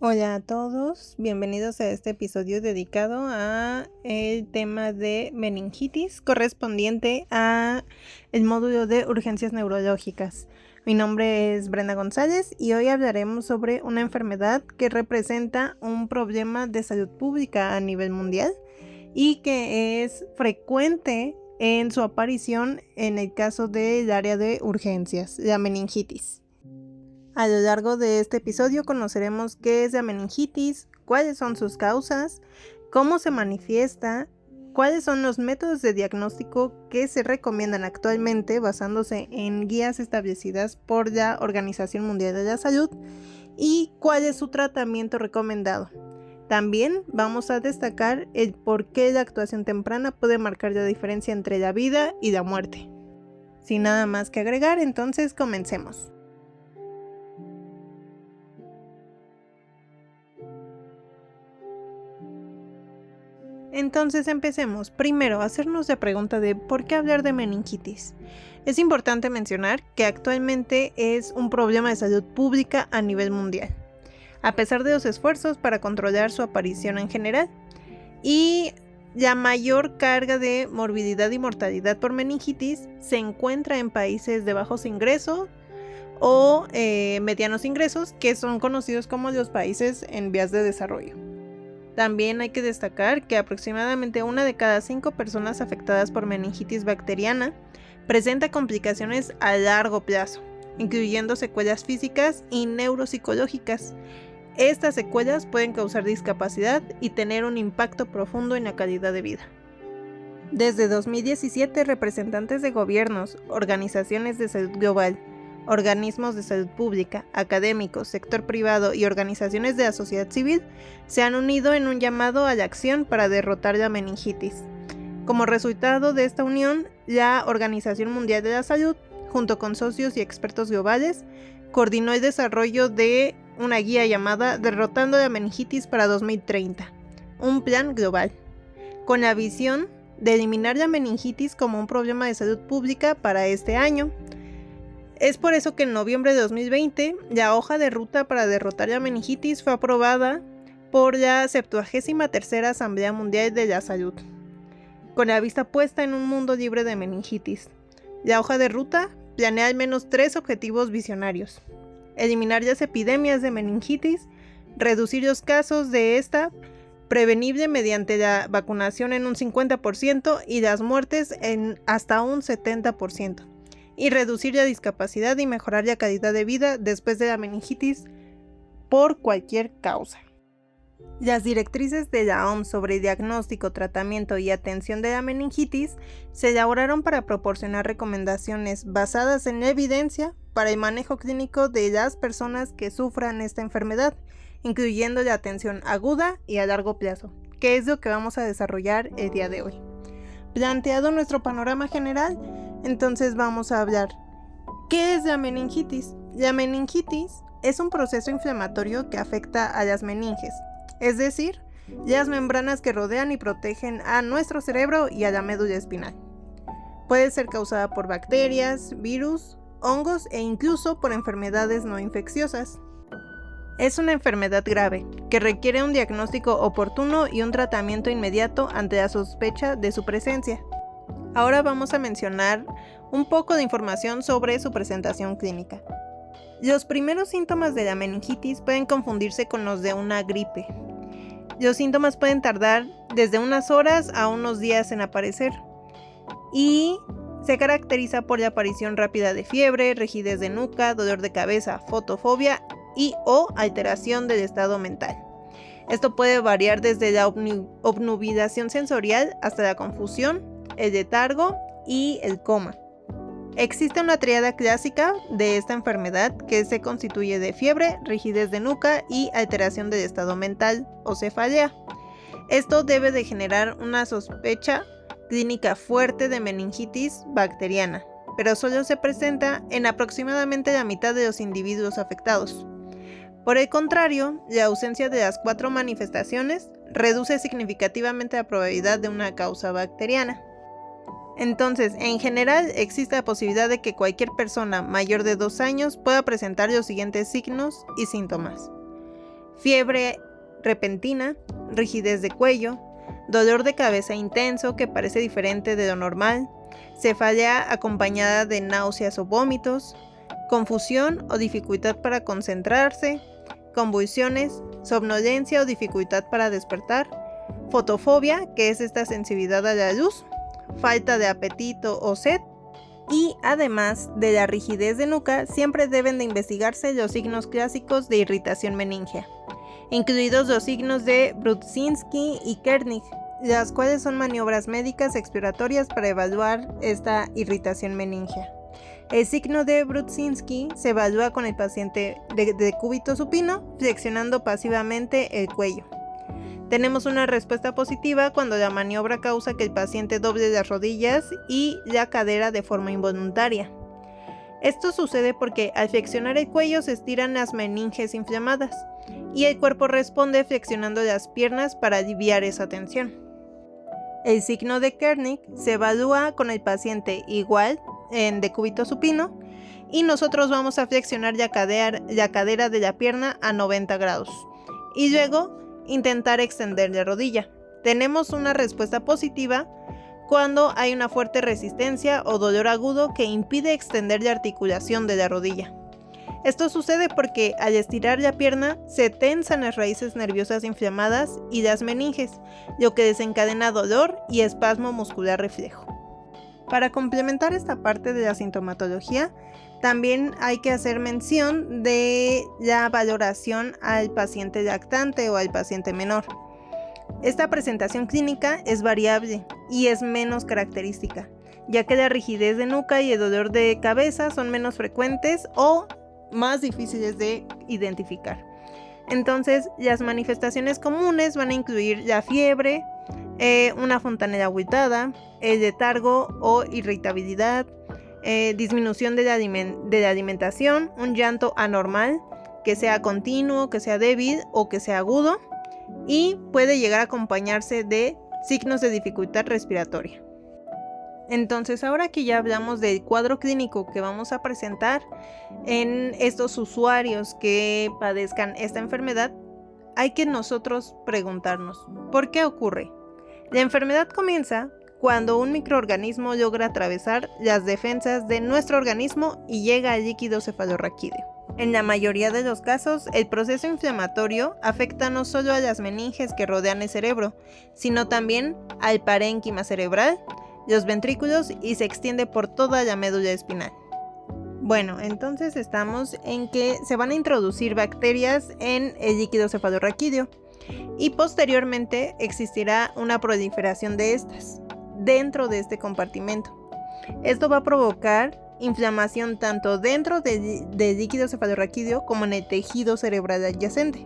Hola a todos, bienvenidos a este episodio dedicado a el tema de meningitis correspondiente a el módulo de urgencias neurológicas. Mi nombre es Brenda González y hoy hablaremos sobre una enfermedad que representa un problema de salud pública a nivel mundial y que es frecuente en su aparición en el caso del área de urgencias, la meningitis. A lo largo de este episodio conoceremos qué es la meningitis, cuáles son sus causas, cómo se manifiesta, cuáles son los métodos de diagnóstico que se recomiendan actualmente basándose en guías establecidas por la Organización Mundial de la Salud y cuál es su tratamiento recomendado. También vamos a destacar el por qué la actuación temprana puede marcar la diferencia entre la vida y la muerte. Sin nada más que agregar, entonces comencemos. Entonces empecemos. Primero, hacernos la pregunta de ¿por qué hablar de meningitis? Es importante mencionar que actualmente es un problema de salud pública a nivel mundial, a pesar de los esfuerzos para controlar su aparición en general. Y la mayor carga de morbilidad y mortalidad por meningitis se encuentra en países de bajos ingresos o medianos ingresos, que son conocidos como los países en vías de desarrollo. También hay que destacar que aproximadamente 1 de cada 5 personas afectadas por meningitis bacteriana presenta complicaciones a largo plazo, incluyendo secuelas físicas y neuropsicológicas. Estas secuelas pueden causar discapacidad y tener un impacto profundo en la calidad de vida. Desde 2017, representantes de gobiernos, organizaciones de salud global, organismos de salud pública, académicos, sector privado y organizaciones de la sociedad civil se han unido en un llamado a la acción para derrotar la meningitis. Como resultado de esta unión, la Organización Mundial de la Salud, junto con socios y expertos globales, coordinó el desarrollo de una guía llamada Derrotando la meningitis para 2030, un plan global, con la visión de eliminar la meningitis como un problema de salud pública para este año. Es por eso que en noviembre de 2020, la hoja de ruta para derrotar la meningitis fue aprobada por la 73ª Asamblea Mundial de la Salud, con la vista puesta en un mundo libre de meningitis. La hoja de ruta planea al menos 3 objetivos visionarios: eliminar las epidemias de meningitis, reducir los casos de esta, prevenible mediante la vacunación en un 50% y las muertes en hasta un 70%. Y reducir la discapacidad y mejorar la calidad de vida después de la meningitis por cualquier causa. Las directrices de la OMS sobre diagnóstico, tratamiento y atención de la meningitis se elaboraron para proporcionar recomendaciones basadas en la evidencia para el manejo clínico de las personas que sufran esta enfermedad, incluyendo la atención aguda y a largo plazo, que es lo que vamos a desarrollar el día de hoy. Planteado nuestro panorama general, entonces vamos a hablar. ¿Qué es la meningitis? La meningitis es un proceso inflamatorio que afecta a las meninges, es decir, las membranas que rodean y protegen a nuestro cerebro y a la médula espinal. Puede ser causada por bacterias, virus, hongos e incluso por enfermedades no infecciosas. Es una enfermedad grave que requiere un diagnóstico oportuno y un tratamiento inmediato ante la sospecha de su presencia. Ahora vamos a mencionar un poco de información sobre su presentación clínica. Los primeros síntomas de la meningitis pueden confundirse con los de una gripe. Los síntomas pueden tardar desde unas horas a unos días en aparecer y se caracteriza por la aparición rápida de fiebre, rigidez de nuca, dolor de cabeza, fotofobia y o alteración del estado mental. Esto puede variar desde la obnubilación sensorial hasta la confusión, el letargo y el coma. Existe una tríada clásica de esta enfermedad que se constituye de fiebre, rigidez de nuca y alteración del estado mental o cefalea. Esto debe de generar una sospecha clínica fuerte de meningitis bacteriana, pero solo se presenta en aproximadamente la mitad de los individuos afectados. Por el contrario, la ausencia de las 4 manifestaciones reduce significativamente la probabilidad de una causa bacteriana. Entonces, en general, existe la posibilidad de que cualquier persona mayor de 2 años pueda presentar los siguientes signos y síntomas: fiebre repentina, rigidez de cuello, dolor de cabeza intenso que parece diferente de lo normal, cefalea acompañada de náuseas o vómitos, confusión o dificultad para concentrarse, convulsiones, somnolencia o dificultad para despertar, fotofobia, que es esta sensibilidad a la luz, falta de apetito o sed, y además de la rigidez de nuca, siempre deben de investigarse los signos clásicos de irritación meningea, incluidos los signos de Brudzinski y Kernig, las cuales son maniobras médicas exploratorias para evaluar esta irritación meningea. El signo de Brudzinski se evalúa con el paciente de decúbito supino, flexionando pasivamente el cuello. Tenemos una respuesta positiva cuando la maniobra causa que el paciente doble las rodillas y la cadera de forma involuntaria. Esto sucede porque al flexionar el cuello se estiran las meninges inflamadas y el cuerpo responde flexionando las piernas para aliviar esa tensión. El signo de Kernig se evalúa con el paciente igual en decúbito supino y nosotros vamos a flexionar la cadera de la pierna a 90 grados y luego intentar extender la rodilla. Tenemos una respuesta positiva cuando hay una fuerte resistencia o dolor agudo que impide extender la articulación de la rodilla. Esto sucede porque al estirar la pierna se tensan las raíces nerviosas inflamadas y las meninges, lo que desencadena dolor y espasmo muscular reflejo. Para complementar esta parte de la sintomatología, también hay que hacer mención de la valoración al paciente lactante o al paciente menor. Esta presentación clínica es variable y es menos característica, ya que la rigidez de nuca y el dolor de cabeza son menos frecuentes o más difíciles de identificar. Entonces, las manifestaciones comunes van a incluir la fiebre, una fontanela abultada, el letargo o irritabilidad, disminución de la alimentación, un llanto anormal, que sea continuo, que sea débil o que sea agudo, y puede llegar a acompañarse de signos de dificultad respiratoria. Entonces, ahora que ya hablamos del cuadro clínico que vamos a presentar en estos usuarios que padezcan esta enfermedad, hay que nosotros preguntarnos, ¿por qué ocurre? La enfermedad comienza cuando un microorganismo logra atravesar las defensas de nuestro organismo y llega al líquido cefalorraquídeo. En la mayoría de los casos, el proceso inflamatorio afecta no solo a las meninges que rodean el cerebro, sino también al parénquima cerebral, los ventrículos y se extiende por toda la médula espinal. Bueno, entonces estamos en que se van a introducir bacterias en el líquido cefalorraquídeo y posteriormente existirá una proliferación de estas dentro de este compartimento. Esto va a provocar inflamación tanto dentro del líquido cefalorraquídeo como en el tejido cerebral adyacente.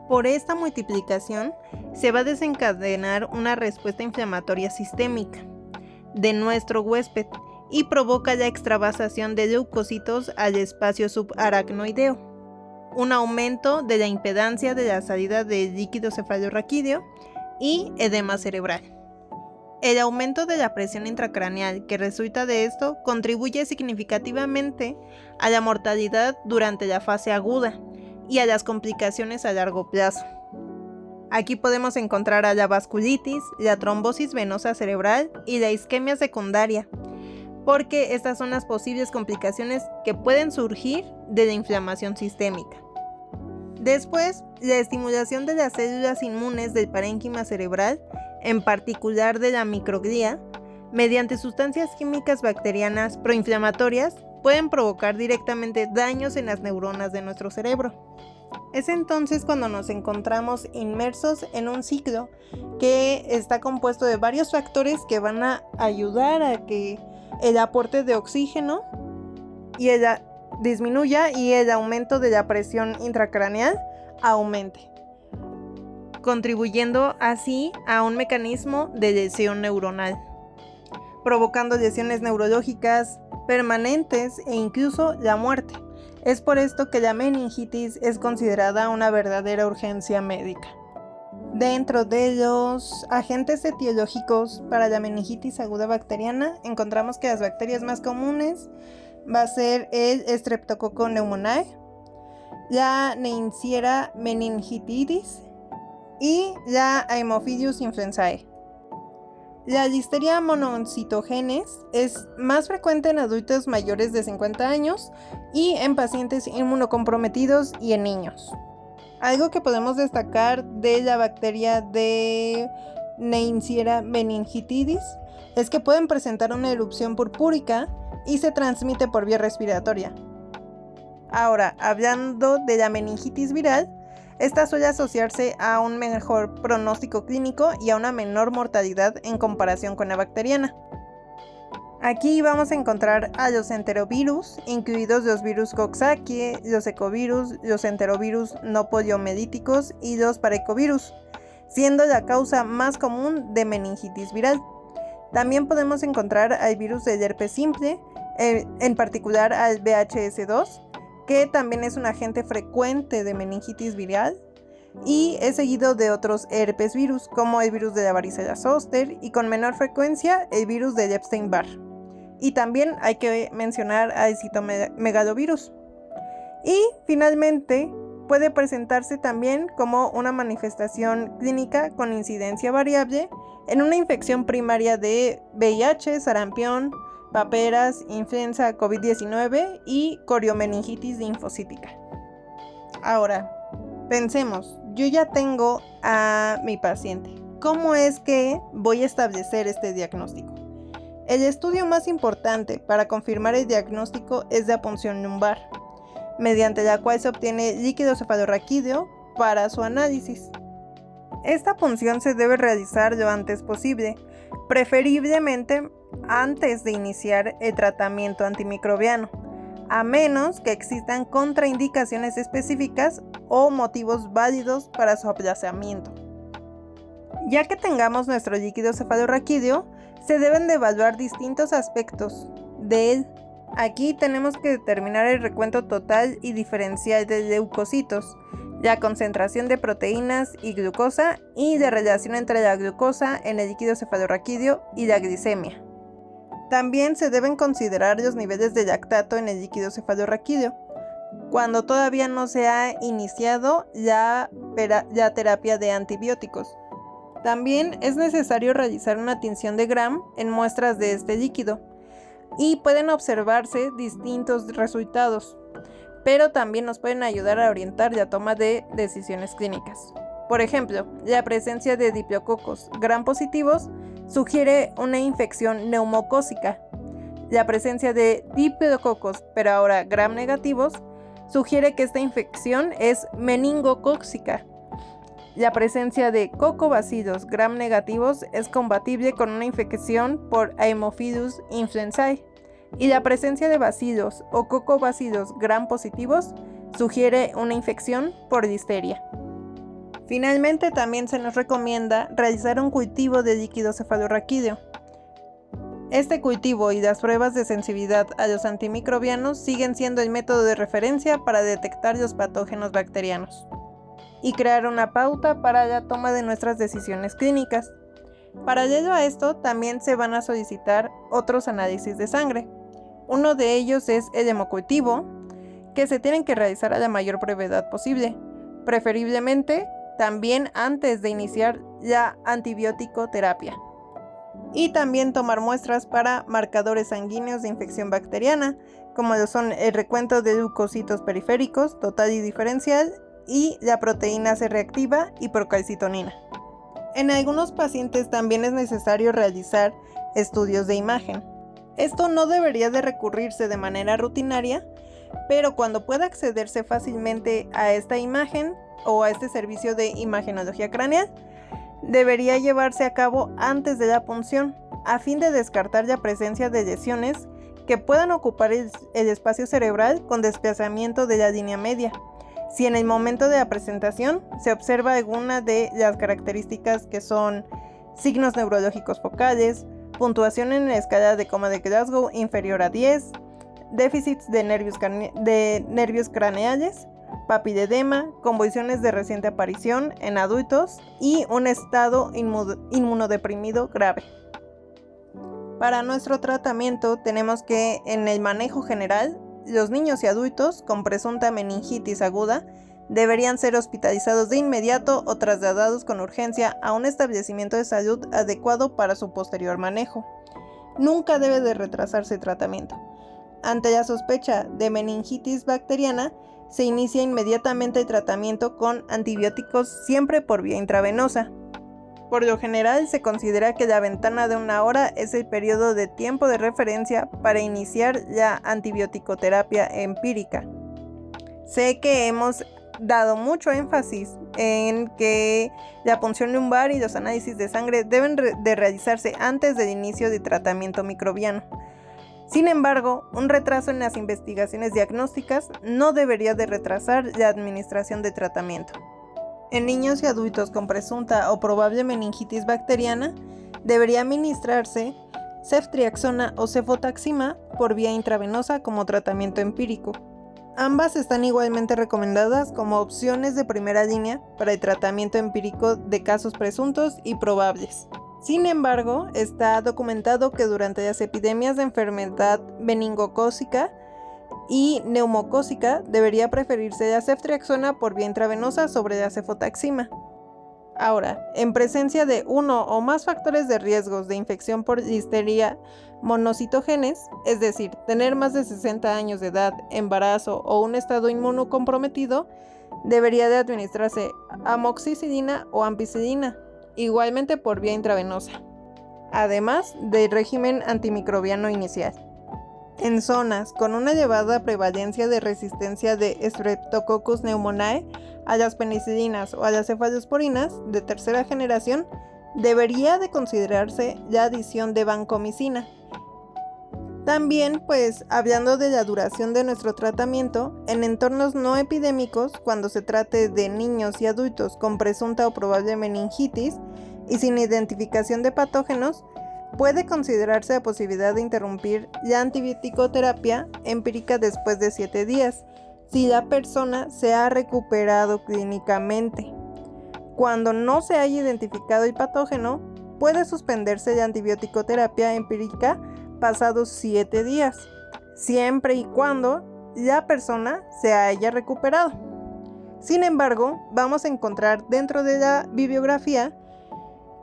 Por esta multiplicación se va a desencadenar una respuesta inflamatoria sistémica de nuestro huésped y provoca la extravasación de leucocitos al espacio subaracnoideo, un aumento de la impedancia de la salida del líquido cefalorraquídeo y edema cerebral. El aumento de la presión intracraneal que resulta de esto contribuye significativamente a la mortalidad durante la fase aguda y a las complicaciones a largo plazo. Aquí podemos encontrar a la vasculitis, la trombosis venosa cerebral y la isquemia secundaria, porque estas son las posibles complicaciones que pueden surgir de la inflamación sistémica. Después, la estimulación de las células inmunes del parénquima cerebral, en particular de la microglía, mediante sustancias químicas bacterianas proinflamatorias, pueden provocar directamente daños en las neuronas de nuestro cerebro. Es entonces cuando nos encontramos inmersos en un ciclo que está compuesto de varios factores que van a ayudar a que el aporte de oxígeno disminuya y el aumento de la presión intracraneal aumente, contribuyendo así a un mecanismo de lesión neuronal, provocando lesiones neurológicas permanentes e incluso la muerte. Es por esto que la meningitis es considerada una verdadera urgencia médica. Dentro de los agentes etiológicos para la meningitis aguda bacteriana, encontramos que las bacterias más comunes va a ser el Streptococcus pneumoniae, la Neisseria meningitidis y la Haemophilus influenzae. La Listeria monocytogenes es más frecuente en adultos mayores de 50 años y en pacientes inmunocomprometidos y en niños. Algo que podemos destacar de la bacteria de Neisseria meningitidis es que pueden presentar una erupción purpúrica y se transmite por vía respiratoria. Ahora, hablando de la meningitis viral, esta suele asociarse a un mejor pronóstico clínico y a una menor mortalidad en comparación con la bacteriana. Aquí vamos a encontrar a los enterovirus, incluidos los virus Coxsackie, los ecovirus, los enterovirus no poliomelíticos y los parecovirus, siendo la causa más común de meningitis viral. También podemos encontrar al virus del herpes simple, en particular al VHS2, que también es un agente frecuente de meningitis viral y es seguido de otros herpes virus como el virus de la varicela zoster y con menor frecuencia el virus del Epstein-Barr. Y también hay que mencionar al citomegalovirus. Y finalmente puede presentarse también como una manifestación clínica con incidencia variable en una infección primaria de VIH, sarampión, paperas, influenza, COVID-19 y coriomeningitis linfocítica. Ahora, pensemos, yo ya tengo a mi paciente. ¿Cómo es que voy a establecer este diagnóstico? El estudio más importante para confirmar el diagnóstico es la punción lumbar, mediante la cual se obtiene líquido cefalorraquídeo para su análisis. Esta punción se debe realizar lo antes posible, preferiblemente antes de iniciar el tratamiento antimicrobiano, a menos que existan contraindicaciones específicas o motivos válidos para su aplazamiento. Ya que tengamos nuestro líquido cefalorraquídeo, se deben de evaluar distintos aspectos de él. Aquí tenemos que determinar el recuento total y diferencial de leucocitos, la concentración de proteínas y glucosa y la relación entre la glucosa en el líquido cefalorraquídeo y la glicemia. También se deben considerar los niveles de lactato en el líquido cefalorraquídeo, cuando todavía no se ha iniciado la terapia de antibióticos. También es necesario realizar una tinción de Gram en muestras de este líquido y pueden observarse distintos resultados, pero también nos pueden ayudar a orientar la toma de decisiones clínicas. Por ejemplo, la presencia de diplococos gram positivos sugiere una infección neumocócica. La presencia de diplococos, pero ahora gram negativos, sugiere que esta infección es meningocócica. La presencia de cocobacilos gram negativos es compatible con una infección por Haemophilus influenzae. Y la presencia de bacilos o cocobacilos gram positivos sugiere una infección por listeria. Finalmente, también se nos recomienda realizar un cultivo de líquido cefalorraquídeo. Este cultivo y las pruebas de sensibilidad a los antimicrobianos siguen siendo el método de referencia para detectar los patógenos bacterianos y crear una pauta para la toma de nuestras decisiones clínicas. Paralelo a esto, también se van a solicitar otros análisis de sangre. Uno de ellos es el hemocultivo, que se tienen que realizar a la mayor brevedad posible, preferiblemente también antes de iniciar la antibiótico terapia. Y también tomar muestras para marcadores sanguíneos de infección bacteriana, como lo son el recuento de leucocitos periféricos, total y diferencial, y la proteína C reactiva y procalcitonina. En algunos pacientes también es necesario realizar estudios de imagen. Esto no debería de recurrirse de manera rutinaria, pero cuando pueda accederse fácilmente a esta imagen o a este servicio de imagenología craneal, debería llevarse a cabo antes de la punción, a fin de descartar la presencia de lesiones que puedan ocupar el espacio cerebral con desplazamiento de la línea media. Si en el momento de la presentación se observa alguna de las características que son signos neurológicos focales, puntuación en la escala de coma de Glasgow inferior a 10, déficits de nervios craneales, papilledema, convulsiones de reciente aparición en adultos y un estado inmunodeprimido grave. Para nuestro tratamiento tenemos que en el manejo general los niños y adultos con presunta meningitis aguda deberían ser hospitalizados de inmediato o trasladados con urgencia a un establecimiento de salud adecuado para su posterior manejo. Nunca debe de retrasarse el tratamiento. Ante la sospecha de meningitis bacteriana, se inicia inmediatamente el tratamiento con antibióticos, siempre por vía intravenosa. Por lo general, se considera que la ventana de 1 hora es el periodo de tiempo de referencia para iniciar la antibiótico-terapia empírica. Sé que hemos dado mucho énfasis en que la punción lumbar y los análisis de sangre deben de realizarse antes del inicio del tratamiento microbiano. Sin embargo, un retraso en las investigaciones diagnósticas no debería de retrasar la administración de tratamiento. En niños y adultos con presunta o probable meningitis bacteriana, debería administrarse ceftriaxona o cefotaxima por vía intravenosa como tratamiento empírico. Ambas están igualmente recomendadas como opciones de primera línea para el tratamiento empírico de casos presuntos y probables. Sin embargo, está documentado que durante las epidemias de enfermedad meningocócica y neumocócica debería preferirse la ceftriaxona por vía intravenosa sobre la cefotaxima. Ahora, en presencia de uno o más factores de riesgos de infección por Listeria monocytogenes, es decir, tener más de 60 años de edad, embarazo o un estado inmunocomprometido, debería de administrarse amoxicilina o ampicilina, igualmente por vía intravenosa, además del régimen antimicrobiano inicial. En zonas con una elevada prevalencia de resistencia de Streptococcus pneumoniae a las penicilinas o a las cefalosporinas de tercera generación, debería de considerarse la adición de vancomicina. También, hablando de la duración de nuestro tratamiento, en entornos no epidémicos, cuando se trate de niños y adultos con presunta o probable meningitis y sin identificación de patógenos, puede considerarse la posibilidad de interrumpir la antibiótico-terapia empírica después de 7 días, si la persona se ha recuperado clínicamente. Cuando no se haya identificado el patógeno, puede suspenderse la antibiótico-terapia empírica pasados 7 días, siempre y cuando la persona se haya recuperado. Sin embargo, vamos a encontrar dentro de la bibliografía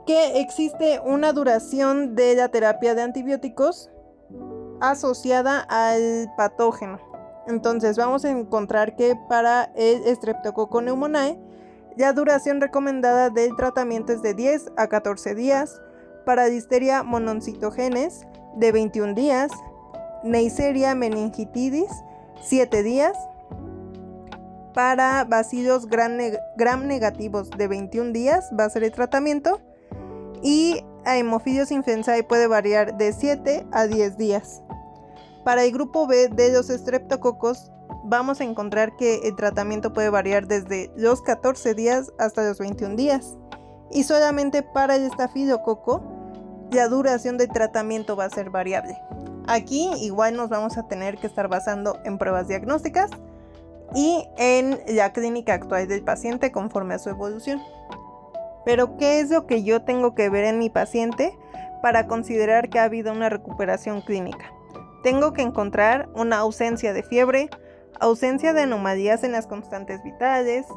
que existe una duración de la terapia de antibióticos asociada al patógeno. Entonces vamos a encontrar que para el Streptococcus pneumoniae, la duración recomendada del tratamiento es de 10 a 14 días, para Listeria monocytogenes de 21 días, Neisseria meningitidis 7 días, para bacilos gram negativos de 21 días va a ser el tratamiento, y a Haemophilus influenzae puede variar de 7 a 10 días. Para el grupo B de los estreptococos vamos a encontrar que el tratamiento puede variar desde los 14 días hasta los 21 días, y solamente para el estafilococo la duración del tratamiento va a ser variable. Aquí igual nos vamos a tener que estar basando en pruebas diagnósticas y en la clínica actual del paciente conforme a su evolución. Pero ¿qué es lo que yo tengo que ver en mi paciente para considerar que ha habido una recuperación clínica? Tengo que encontrar una ausencia de fiebre, ausencia de anomalías en las constantes vitales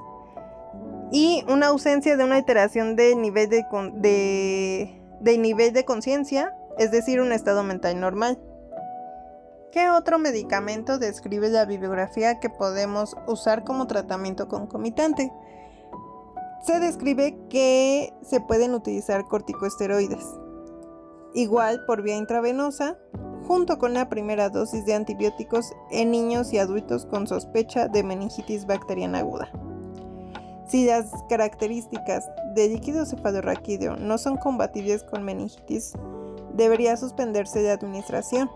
y una ausencia de una alteración de nivel de conciencia, es decir, un estado mental normal. ¿Qué otro medicamento describe la bibliografía que podemos usar como tratamiento concomitante? Se describe que se pueden utilizar corticosteroides, igual por vía intravenosa, junto con la primera dosis de antibióticos en niños y adultos con sospecha de meningitis bacteriana aguda. Si las características del líquido cefalorraquídeo no son compatibles con meningitis, debería suspenderse la administración.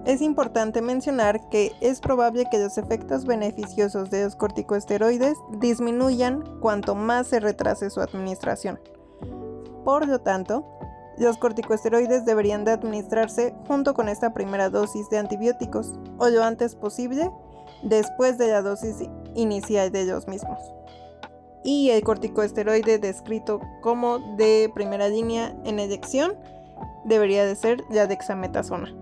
Es importante mencionar que es probable que los efectos beneficiosos de los corticosteroides disminuyan cuanto más se retrase su administración. Por lo tanto, los corticosteroides deberían de administrarse junto con esta primera dosis de antibióticos o lo antes posible después de la dosis inicial de los mismos. Y el corticosteroide descrito como de primera línea en elección debería de ser la dexametasona.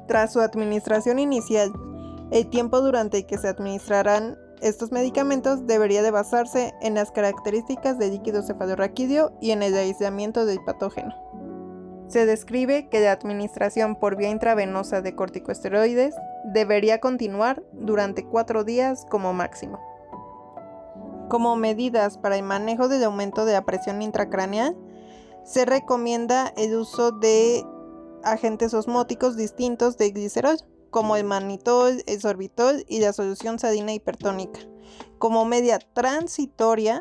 Tras su administración inicial El tiempo durante el que se administrarán estos medicamentos debería de basarse en las características del líquido cefalorraquídeo y en el aislamiento del patógeno. Se describe que la administración por vía intravenosa de corticosteroides debería continuar durante 4 días como máximo. Como medidas para el manejo del aumento de la presión intracraneal, se recomienda el uso de agentes osmóticos distintos de glicerol, como el mannitol, el sorbitol y la solución salina hipertónica, como media transitoria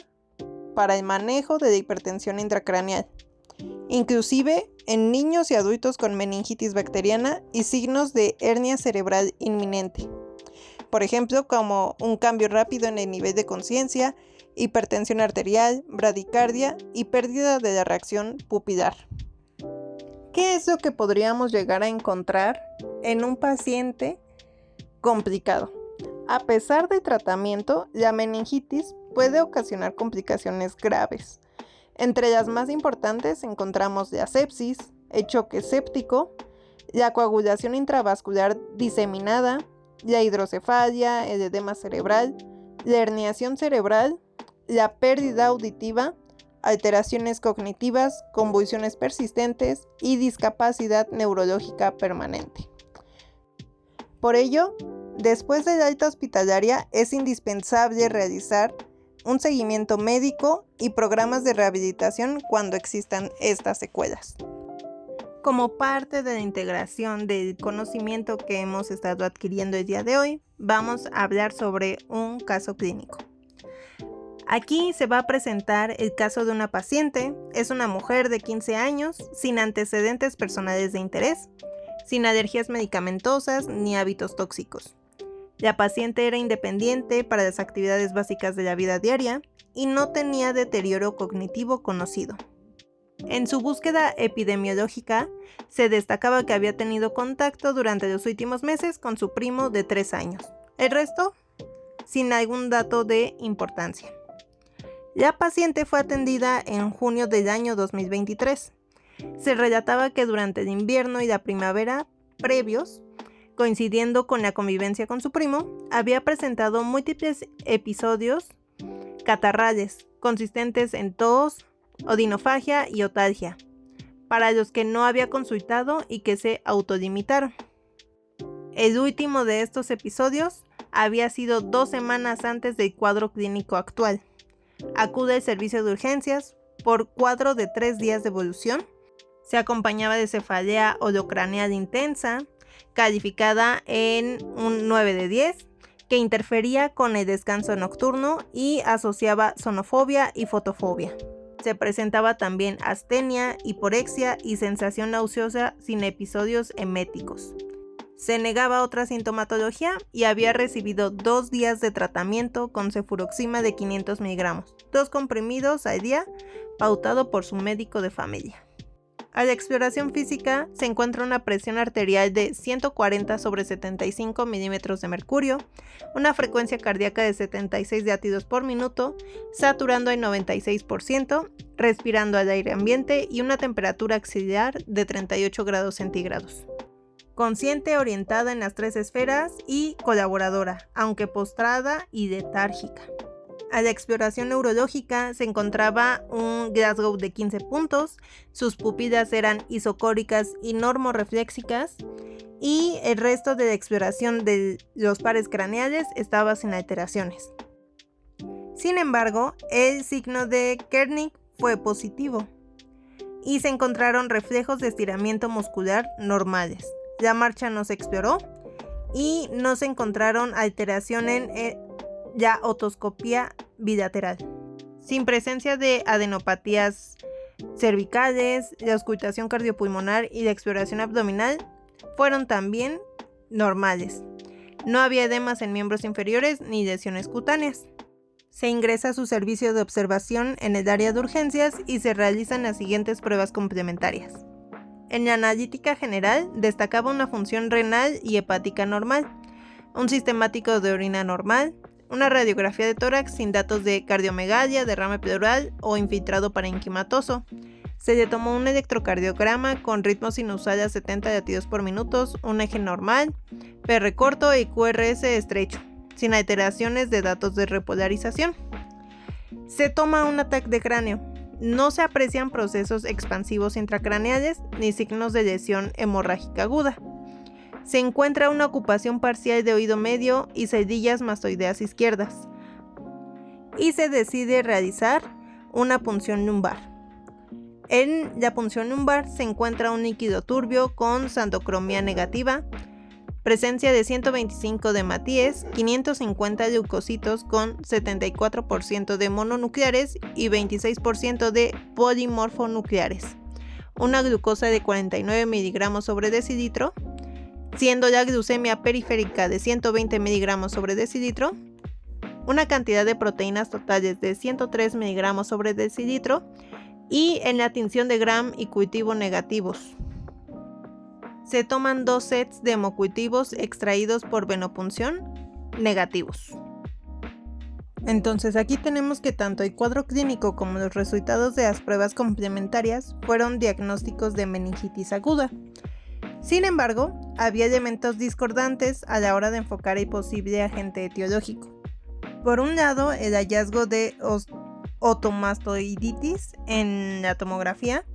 para el manejo de la hipertensión intracraneal, inclusive en niños y adultos con meningitis bacteriana y signos de hernia cerebral inminente, por ejemplo, como un cambio rápido en el nivel de conciencia, hipertensión arterial, bradicardia y pérdida de la reacción pupilar. ¿Qué es lo que podríamos llegar a encontrar en un paciente complicado? A pesar del tratamiento, la meningitis puede ocasionar complicaciones graves. Entre las más importantes encontramos la sepsis, el choque séptico, la coagulación intravascular diseminada, la hidrocefalia, el edema cerebral, la herniación cerebral, la pérdida auditiva, alteraciones cognitivas, convulsiones persistentes y discapacidad neurológica permanente. Por ello, después de la alta hospitalaria es indispensable realizar un seguimiento médico y programas de rehabilitación cuando existan estas secuelas. Como parte de la integración del conocimiento que hemos estado adquiriendo el día de hoy, vamos a hablar sobre un caso clínico. Aquí se va a presentar el caso de una paciente. Es una mujer de 15 años, sin antecedentes personales de interés, sin alergias medicamentosas ni hábitos tóxicos. La paciente era independiente para las actividades básicas de la vida diaria y no tenía deterioro cognitivo conocido. En su búsqueda epidemiológica, se destacaba que había tenido contacto durante los últimos meses con su primo de 3 años. El resto, sin algún dato de importancia. La paciente fue atendida en junio del año 2023. Se relataba que durante el invierno y la primavera previos, coincidiendo con la convivencia con su primo, había presentado múltiples episodios catarrales, consistentes en tos, odinofagia y otalgia, para los que no había consultado y que se autolimitaron. El último de estos episodios había sido 2 semanas antes del cuadro clínico actual. Acude al servicio de urgencias por cuadro de 3 días de evolución. Se acompañaba de cefalea olecraneal intensa, calificada en un 9 de 10, que interfería con el descanso nocturno y asociaba sonofobia y fotofobia. Se presentaba también astenia, hiporexia y sensación nauseosa sin episodios eméticos. Se negaba otra sintomatología y había recibido 2 días de tratamiento con cefuroxima de 500 miligramos, 2 comprimidos al día, pautado por su médico de familia. A la exploración física se encuentra una presión arterial de 140/75 milímetros de mercurio, una frecuencia cardíaca de 76 latidos por minuto, saturando el 96%, respirando al aire ambiente y una temperatura axilar de 38 grados centígrados. Consciente, orientada en las 3 esferas y colaboradora, aunque postrada y letárgica. A la exploración neurológica se encontraba un Glasgow de 15 puntos, sus pupilas eran isocóricas y normorefléxicas y el resto de la exploración de los pares craneales estaba sin alteraciones. Sin embargo, el signo de Kernig fue positivo y se encontraron reflejos de estiramiento muscular normales. La marcha no se exploró y no se encontraron alteraciones en la otoscopía bilateral. Sin presencia de adenopatías cervicales, la auscultación cardiopulmonar y la exploración abdominal fueron también normales. No había edemas en miembros inferiores ni lesiones cutáneas. Se ingresa a su servicio de observación en el área de urgencias y se realizan las siguientes pruebas complementarias. En la analítica general destacaba una función renal y hepática normal, un sistemático de orina normal, una radiografía de tórax sin datos de cardiomegalia, derrame pleural o infiltrado parenquimatoso, Se le tomó un electrocardiograma con ritmo sinusal a 70 latidos por minuto, un eje normal, PR corto y QRS estrecho, sin alteraciones de datos de repolarización. Se toma un ataque de cráneo. No se aprecian procesos expansivos intracraneales ni signos de lesión hemorrágica aguda. Se encuentra una ocupación parcial de oído medio y celdillas mastoideas izquierdas. Y se decide realizar una punción lumbar. En la punción lumbar se encuentra un líquido turbio con xantocromía negativa, presencia de 125 de Matías, 550 leucocitos con 74% de mononucleares y 26% de polimorfonucleares, una glucosa de 49 miligramos sobre decilitro, siendo la glucemia periférica de 120 miligramos sobre decilitro, una cantidad de proteínas totales de 103 miligramos sobre decilitro y en la tinción de Gram y cultivo negativos. Se toman 2 sets de hemocultivos extraídos por venopunción negativos. Entonces aquí tenemos que tanto el cuadro clínico como los resultados de las pruebas complementarias fueron diagnósticos de meningitis aguda. Sin embargo, había elementos discordantes a la hora de enfocar el posible agente etiológico. Por un lado, el hallazgo de otomastoiditis en la tomografía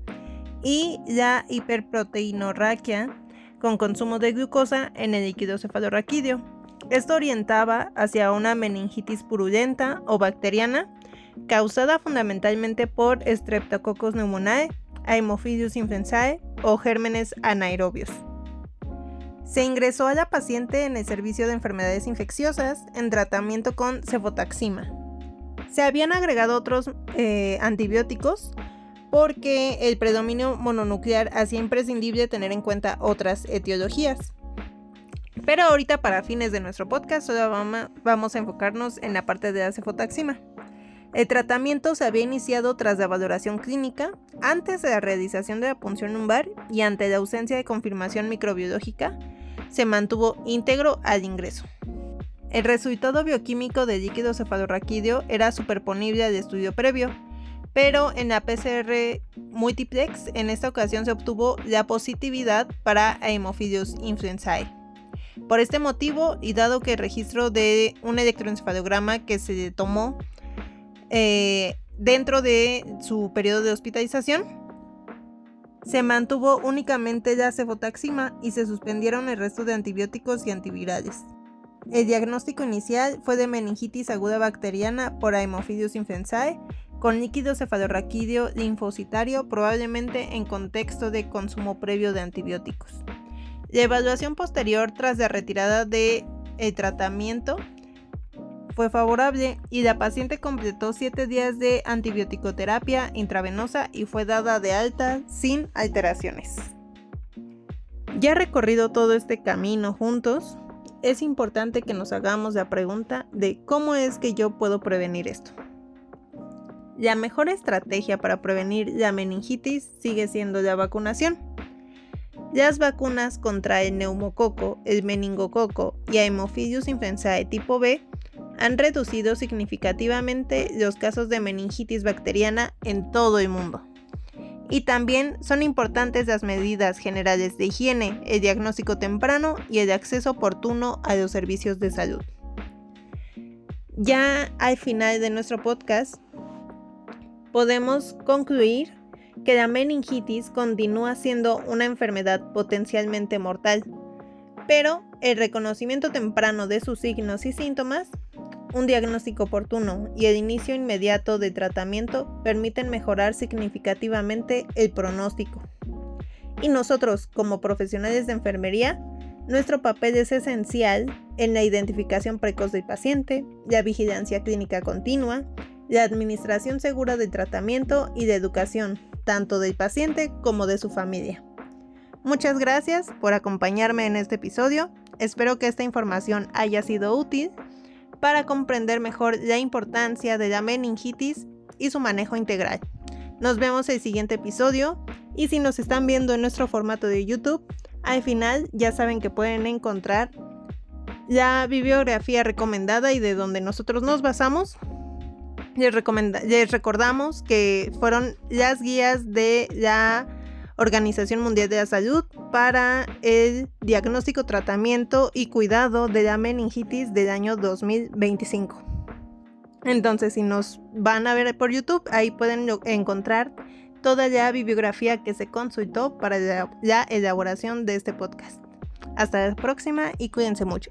y la hiperproteinorraquia con consumo de glucosa en el líquido cefalorraquídeo. Esto orientaba hacia una meningitis purulenta o bacteriana causada fundamentalmente por Streptococcus pneumoniae, Haemophilus influenzae o gérmenes anaerobios. Se ingresó a la paciente en el servicio de enfermedades infecciosas en tratamiento con cefotaxima. Se habían agregado otros antibióticos porque el predominio mononuclear hacía imprescindible tener en cuenta otras etiologías. Pero ahorita, para fines de nuestro podcast, solo vamos a enfocarnos en la parte de la cefotaxima. El tratamiento se había iniciado tras la valoración clínica, antes de la realización de la punción lumbar y ante la ausencia de confirmación microbiológica, se mantuvo íntegro al ingreso. El resultado bioquímico del líquido cefalorraquídeo era superponible al estudio previo, pero en la PCR multiplex en esta ocasión se obtuvo la positividad para Haemophilus influenzae. Por este motivo, y dado que el registro de un electroencefalograma que se tomó dentro de su periodo de hospitalización, se mantuvo únicamente la cefotaxima y se suspendieron el resto de antibióticos y antivirales. El diagnóstico inicial fue de meningitis aguda bacteriana por Haemophilus influenzae con líquido cefalorraquídeo linfocitario, probablemente en contexto de consumo previo de antibióticos. La evaluación posterior tras la retirada del tratamiento fue favorable y la paciente completó 7 días de antibiótico-terapia intravenosa y fue dada de alta sin alteraciones. Ya recorrido todo este camino juntos, es importante que nos hagamos la pregunta de cómo es que yo puedo prevenir esto. La mejor estrategia para prevenir la meningitis sigue siendo la vacunación. Las vacunas contra el neumococo, el meningococo y Haemophilus influenzae tipo B han reducido significativamente los casos de meningitis bacteriana en todo el mundo. Y también son importantes las medidas generales de higiene, el diagnóstico temprano y el acceso oportuno a los servicios de salud. Ya al final de nuestro podcast, podemos concluir que la meningitis continúa siendo una enfermedad potencialmente mortal, pero el reconocimiento temprano de sus signos y síntomas, un diagnóstico oportuno y el inicio inmediato de tratamiento permiten mejorar significativamente el pronóstico. Y nosotros, como profesionales de enfermería, nuestro papel es esencial en la identificación precoz del paciente, la vigilancia clínica continua, la administración segura del tratamiento y de educación, tanto del paciente como de su familia. Muchas gracias por acompañarme en este episodio. Espero que esta información haya sido útil para comprender mejor la importancia de la meningitis y su manejo integral. Nos vemos el siguiente episodio y si nos están viendo en nuestro formato de YouTube, al final ya saben que pueden encontrar la bibliografía recomendada y de donde nosotros nos basamos Les recordamos que fueron las guías de la Organización Mundial de la Salud para el diagnóstico, tratamiento y cuidado de la meningitis del año 2025. Entonces, si nos van a ver por YouTube, ahí pueden encontrar toda la bibliografía que se consultó para la elaboración de este podcast. Hasta la próxima y cuídense mucho.